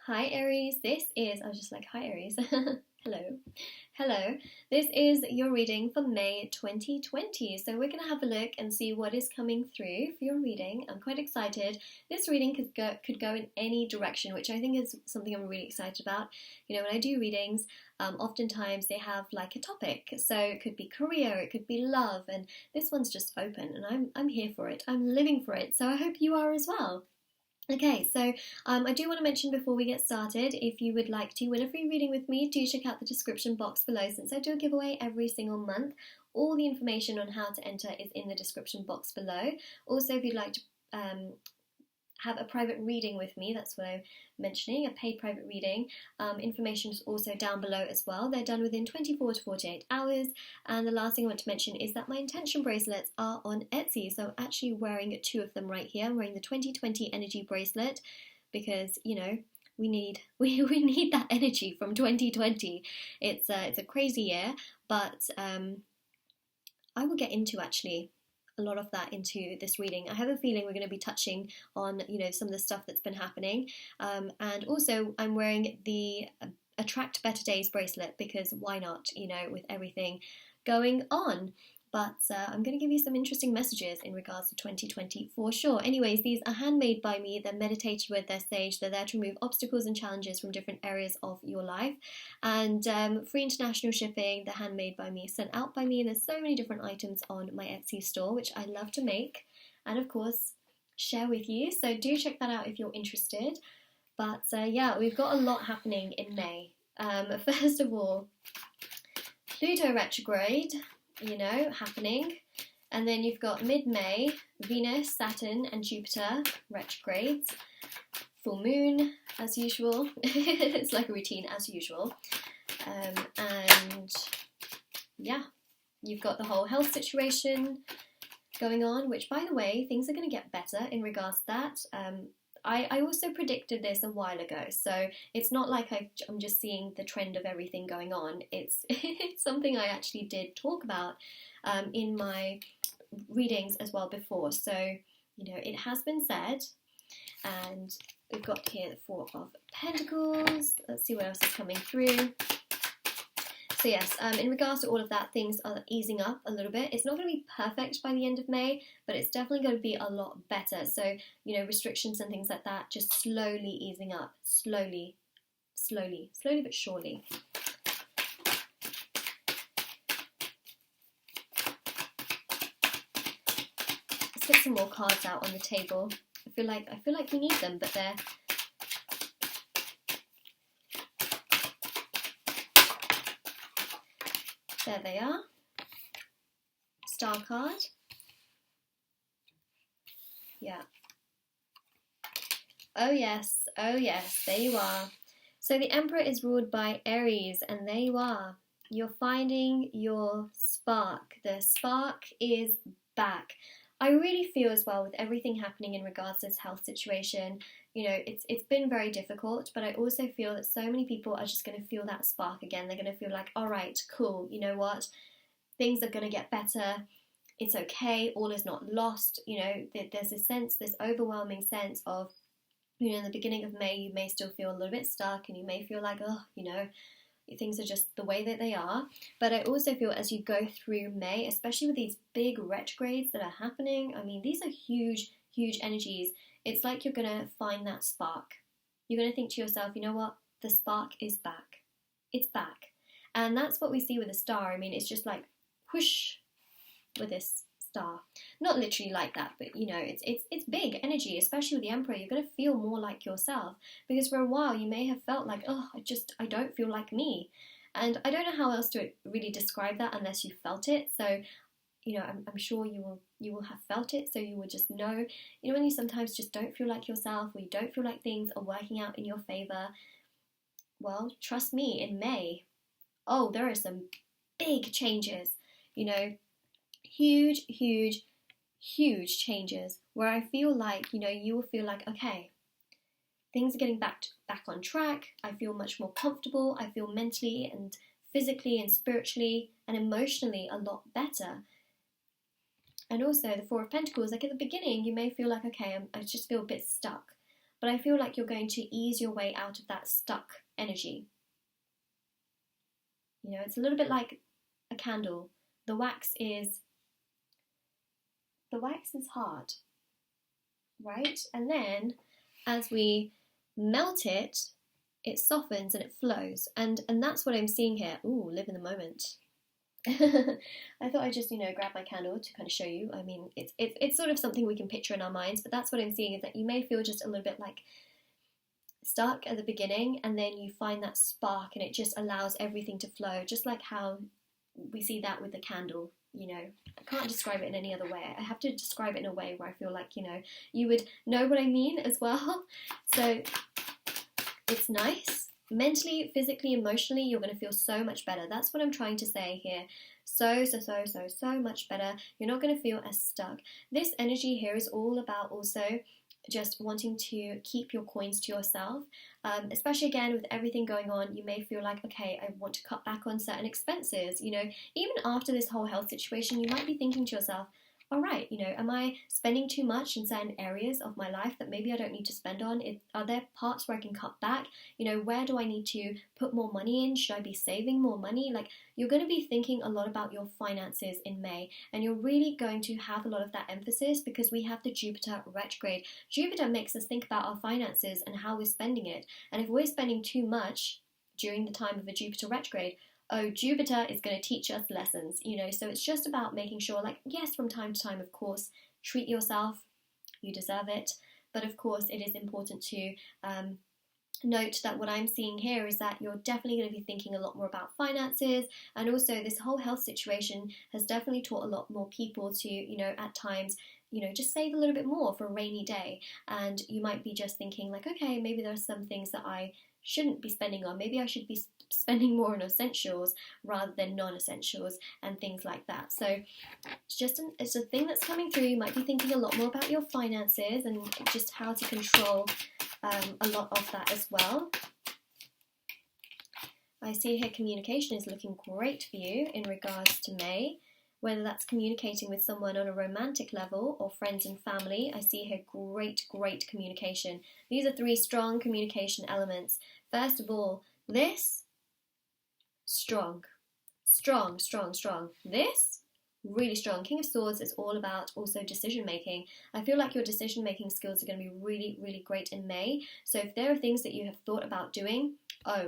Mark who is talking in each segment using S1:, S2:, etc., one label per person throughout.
S1: Hi Aries, I was just like, hi Aries, hello, hello, this is your reading for May 2020, so we're going to have a look and see what is coming through for your reading. I'm quite excited. This reading could go in any direction, which I think is something I'm really excited about. You know, when I do readings, oftentimes they have like a topic, so it could be career, it could be love, and this one's just open, and I'm here for it, I'm living for it, so I hope you are as well. Okay, so I do want to mention before we get started, if you would like to win a free reading with me, do check out the description box below since I do a giveaway every single month. All the information on how to enter is in the description box below. Also, if you'd like to have a private reading with me, that's what I'm mentioning, a paid private reading. Information is also down below as well. They're done within 24 to 48 hours. And the last thing I want to mention is that my intention bracelets are on Etsy. So I'm actually wearing two of them right here. I'm wearing the 2020 energy bracelet because, you know, we need that energy from 2020. It's a crazy year, but I will get into actually a lot of that into this reading. I have a feeling we're going to be touching on, you know, some of the stuff that's been happening. And also I'm wearing the Attract Better Days bracelet because why not, you know, with everything going on. But I'm going to give you some interesting messages in regards to 2020 for sure. Anyways, these are handmade by me. They're meditated with, they're sage. They're there to remove obstacles and challenges from different areas of your life. And free international shipping. They're handmade by me, sent out by me. And there's so many different items on my Etsy store, which I love to make. And of course, share with you. So do check that out if you're interested. But yeah, we've got a lot happening in May. First of all, Pluto retrograde, you know, happening. And then you've got mid-May, Venus, Saturn and Jupiter retrogrades. Full moon, as usual. It's like a routine, as usual. And yeah, you've got the whole health situation going on, which, by the way, things are going to get better in regards to that. I also predicted this a while ago, so it's not like I'm just seeing the trend of everything going on. It's something I actually did talk about in my readings as well before. So, you know, it has been said, and we've got here the Four of Pentacles. Let's see what else is coming through. So yes, in regards to all of that, things are easing up a little bit. It's not going to be perfect by the end of May, but it's definitely going to be a lot better. So, you know, restrictions and things like that just slowly easing up. Slowly but surely. Let's get some more cards out on the table. I feel like we need them, but they're... There they are. Star card. Yeah. Oh yes, there you are. So the Emperor is ruled by Aries, and there you are. You're finding your spark. The spark is back. I really feel as well with everything happening in regards to this health situation, you know, it's been very difficult, but I also feel that so many people are just going to feel that spark again. They're going to feel like, all right, cool, you know what, things are going to get better, it's okay, all is not lost, you know, there's a sense, this overwhelming sense of, you know, in the beginning of May, you may still feel a little bit stuck, and you may feel like, oh, you know, things are just the way that they are. But I also feel as you go through May, especially with these big retrogrades that are happening, I mean, these are huge energies. It's like you're going to find that spark. You're going to think to yourself, you know what? The spark is back. It's back. And that's what we see with the star. I mean, it's just like whoosh with this star. Not literally like that, but you know, it's big energy, especially with the Emperor. You're going to feel more like yourself, because for a while you may have felt like, oh, I don't feel like me. And I don't know how else to really describe that unless you felt it. So, you know, I'm sure you will have felt it, so you will just know, you know, when you sometimes just don't feel like yourself, or you don't feel like things are working out in your favor. Well, trust me, in May, oh, there are some big changes, you know, huge changes where I feel like, you know, you will feel like, okay, things are getting back on track. I feel much more comfortable. I feel mentally and physically and spiritually and emotionally a lot better. And also the Four of Pentacles, like at the beginning, you may feel like, okay, I just feel a bit stuck. but I feel like you're going to ease your way out of that stuck energy. You know, it's a little bit like a candle. The wax is hard, right? And then as we melt it, it softens and it flows. And that's what I'm seeing here. Ooh, live in the moment. I thought I'd just, grab my candle to kind of show you. I mean, it's sort of something we can picture in our minds, but that's what I'm seeing, is that you may feel just a little bit like stuck at the beginning, and then you find that spark and it just allows everything to flow, just like how we see that with the candle. I can't describe it in any other way. I have to describe it in a way where I feel like, you would know what I mean as well. So it's nice. Mentally, physically, emotionally, you're going to feel so much better. That's what I'm trying to say here. So much better. You're not going to feel as stuck. This energy here is all about also just wanting to keep your coins to yourself, especially again with everything going on. You may feel like, okay, I want to cut back on certain expenses. Even after this whole health situation, you might be thinking to yourself, all right, am I spending too much in certain areas of my life that maybe I don't need to spend on? Are there parts where I can cut back? Where do I need to put more money in? Should I be saving more money? Like, you're going to be thinking a lot about your finances in May, and you're really going to have a lot of that emphasis because we have the Jupiter retrograde. Jupiter makes us think about our finances and how we're spending it. And if we're spending too much during the time of a Jupiter retrograde, Jupiter is going to teach us lessons, so it's just about making sure, like, yes, from time to time, of course, treat yourself, you deserve it, but of course it is important to note that what I'm seeing here is that you're definitely going to be thinking a lot more about finances, and also this whole health situation has definitely taught a lot more people to, at times, just save a little bit more for a rainy day, and you might be just thinking like, okay, maybe there are some things that I shouldn't be spending on. Maybe I should be spending more on essentials rather than non-essentials and things like that. So it's a thing that's coming through. You might be thinking a lot more about your finances and just how to control a lot of that as well. I see here communication is looking great for you in regards to May, whether that's communicating with someone on a romantic level or friends and family. I see here great communication. These are 3 strong communication elements. First of all, this, strong. This, really strong. King of Swords is all about also decision making. I feel like your decision making skills are going to be really great in May. So if there are things that you have thought about doing,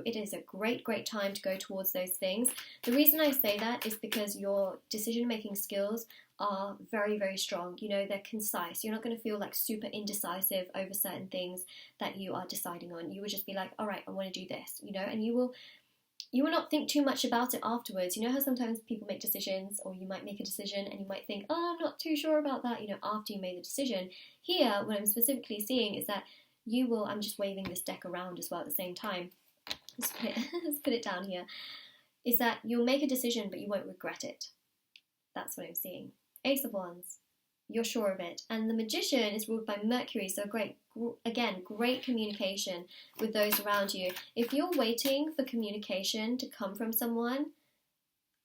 S1: it is a great time to go towards those things. The reason I say that is because your decision making skills are very strong. They're concise. You're not going to feel like super indecisive over certain things that you are deciding on. You would just be like, all right, I want to do this, and you will not think too much about it afterwards. How sometimes people make decisions, or you might make a decision and you might think, I'm not too sure about that, after you made the decision. Here, what I'm specifically seeing is that I'm just waving this deck around as well at the same time. Let's put it down here. Is that you'll make a decision, but you won't regret it. That's what I'm seeing. Ace of Wands. You're sure of it. And the Magician is ruled by Mercury, so great communication with those around you. If you're waiting for communication to come from someone,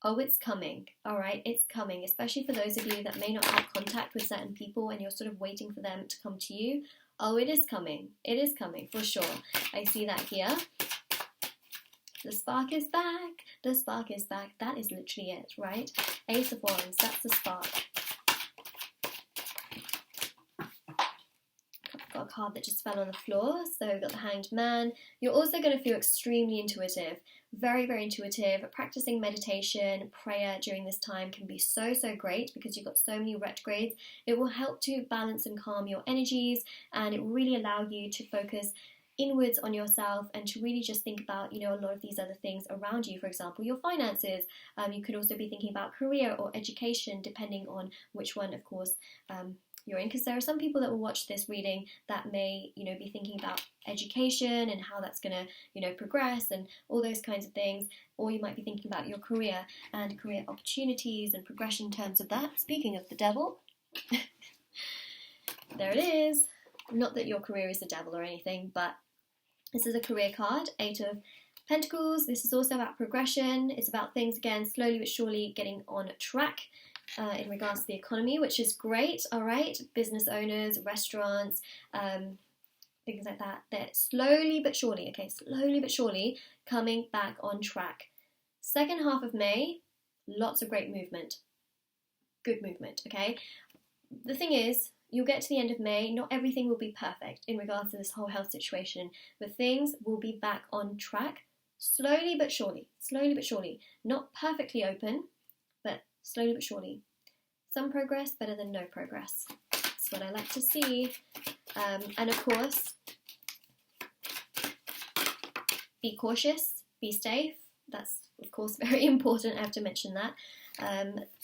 S1: it's coming, all right? It's coming, especially for those of you that may not have contact with certain people and you're sort of waiting for them to come to you. It is coming. It is coming, for sure. I see that here. The spark is back. The spark is back. That is literally it, right? Ace of Wands, that's the spark. Got a card that just fell on the floor, so we've got the Hanged Man. You're also going to feel extremely intuitive, very intuitive. Practicing meditation, prayer during this time can be so great because you've got so many retrogrades. It will help to balance and calm your energies, and it will really allow you to focus inwards on yourself and to really just think about, a lot of these other things around you. For example, your finances. You could also be thinking about career or education, depending on which one, of course, you're in, because there are some people that will watch this reading that may, be thinking about education and how that's going to, progress and all those kinds of things. Or you might be thinking about your career and career opportunities and progression in terms of that. Speaking of the devil, there it is. Not that your career is the devil or anything, but this is a career card, 8 of Pentacles. This is also about progression. It's about things, again, slowly but surely getting on track in regards to the economy, which is great, all right? Business owners, restaurants, things like that. They're slowly but surely, okay, slowly but surely coming back on track. Second half of May, lots of great movement. Good movement, okay? The thing is, you'll get to the end of May, not everything will be perfect in regards to this whole health situation, but things will be back on track slowly but surely. Slowly but surely. Not perfectly open, but slowly but surely. Some progress better than no progress. That's what I like to see. And of course, be cautious, be safe. That's, of course, very important. I have to mention that.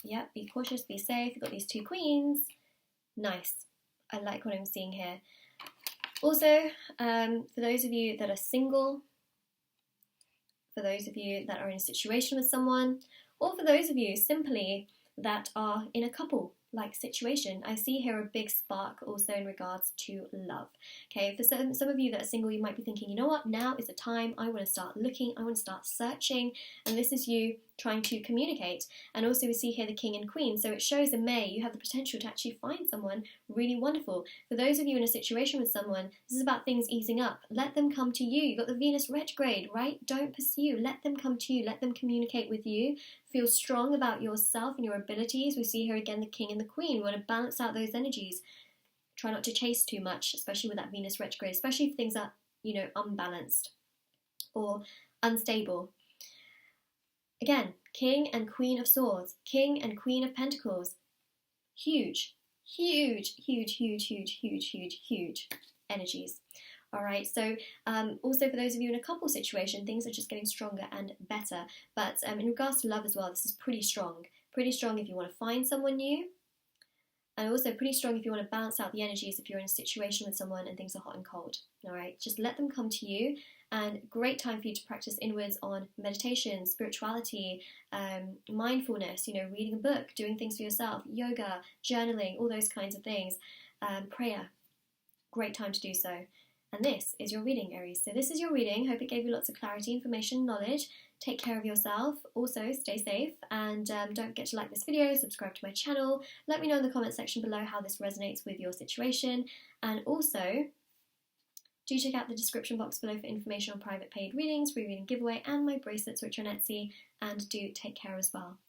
S1: Yeah, be cautious, be safe. You've got these two queens. Nice. I like what I'm seeing here. Also, for those of you that are single, for those of you that are in a situation with someone, or for those of you simply that are in a couple-like situation, I see here a big spark also in regards to love. Okay, for some of you that are single, you might be thinking, you know what, now is the time, I want to start looking, I want to start searching, and this is you trying to communicate. And also we see here the king and queen, so it shows in May you have the potential to actually find someone really wonderful. For those of you in a situation with someone, this is about things easing up. Let them come to you. You've got the Venus retrograde, right? Don't pursue. Let them come to you. Let them communicate with you. Feel strong about yourself and your abilities. We see here again the king and the queen. We want to balance out those energies. Try not to chase too much, especially with that Venus retrograde, especially if things are, you know, unbalanced or unstable. Again, king and queen of swords, king and queen of pentacles. Huge, huge, huge, huge, huge, huge, huge, huge energies. All right, so also for those of you in a couple situation, things are just getting stronger and better. But in regards to love as well, this is pretty strong. Pretty strong if you want to find someone new. And also pretty strong if you want to balance out the energies if you're in a situation with someone and things are hot and cold. All right, just let them come to you. And great time for you to practice inwards on meditation, spirituality, mindfulness, you know, reading a book, doing things for yourself, yoga, journaling, all those kinds of things. Prayer, great time to do so. And this is your reading, Aries. So this is your reading. Hope it gave you lots of clarity, information, knowledge. Take care of yourself. Also, stay safe. And don't forget to like this video, subscribe to my channel. Let me know in the comment section below how this resonates with your situation. And also, do check out the description box below for information on private paid readings, free reading giveaway, and my bracelets, which are on Etsy. And do take care as well.